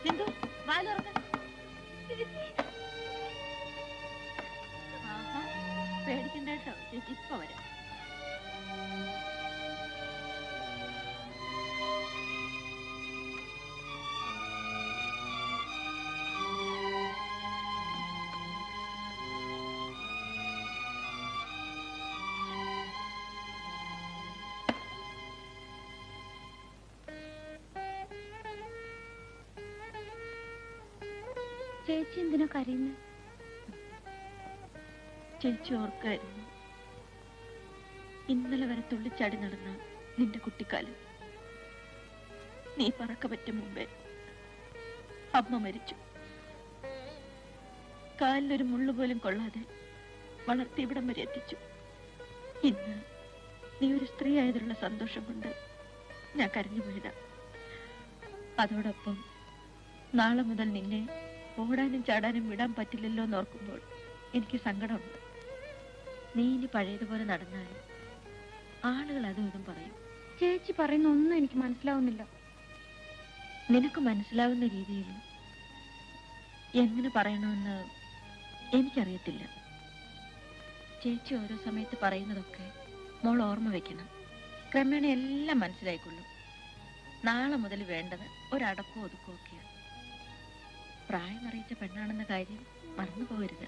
സിന്ധു വാലുറക്ക. പേടിക്കണ്ട കേട്ടോ, ചേച്ചി ഇപ്പൊ വരാം. ചേച്ചി എന്തിനാ കരയുന്നത്? ചേച്ചി ഓർക്കായിരുന്നു ഇന്നലെ വരെ തുള്ളിച്ചാടി നടന്ന നിന്റെ കുട്ടിക്കാലം. നീ പറക്ക പറ്റും മുമ്പേ അമ്മ മരിച്ചു. കാലിലൊരു മുള്ളുപോലും കൊള്ളാതെ വളർത്തി ഇവിടം വരെ എത്തിച്ചു. ഇന്ന് നീ ഒരു സ്ത്രീ ആയതിലുള്ള സന്തോഷം കൊണ്ട് ഞാൻ കരഞ്ഞു പോയതാ. അതോടൊപ്പം നാളെ മുതൽ നിന്നെ ഓടാനും ചാടാനും വിടാൻ പറ്റില്ലല്ലോ എന്നോർക്കുമ്പോൾ എനിക്ക് സങ്കടമുണ്ട്. നീ ഇനി പഴയതുപോലെ നടന്നാൽ ആളുകൾ അതും ഇതും പറയും. ചേച്ചി പറയുന്ന ഒന്നും എനിക്ക് മനസ്സിലാവുന്നില്ല. നിനക്ക് മനസ്സിലാവുന്ന രീതിയിൽ എങ്ങനെ പറയണമെന്ന് എനിക്കറിയത്തില്ല. ചേച്ചി ഓരോ സമയത്ത് പറയുന്നതൊക്കെ മോൾ ഓർമ്മ വെക്കണം. ക്രമേണ എല്ലാം മനസ്സിലായിക്കൊള്ളും. നാളെ മുതൽ വേണ്ടത് ഒരടക്കവും ഒതുക്കവും ഒക്കെയാണ്. പ്രായം അറിയിച്ച പെണ്ണാണെന്ന കാര്യം മറന്നു പോകരുത്.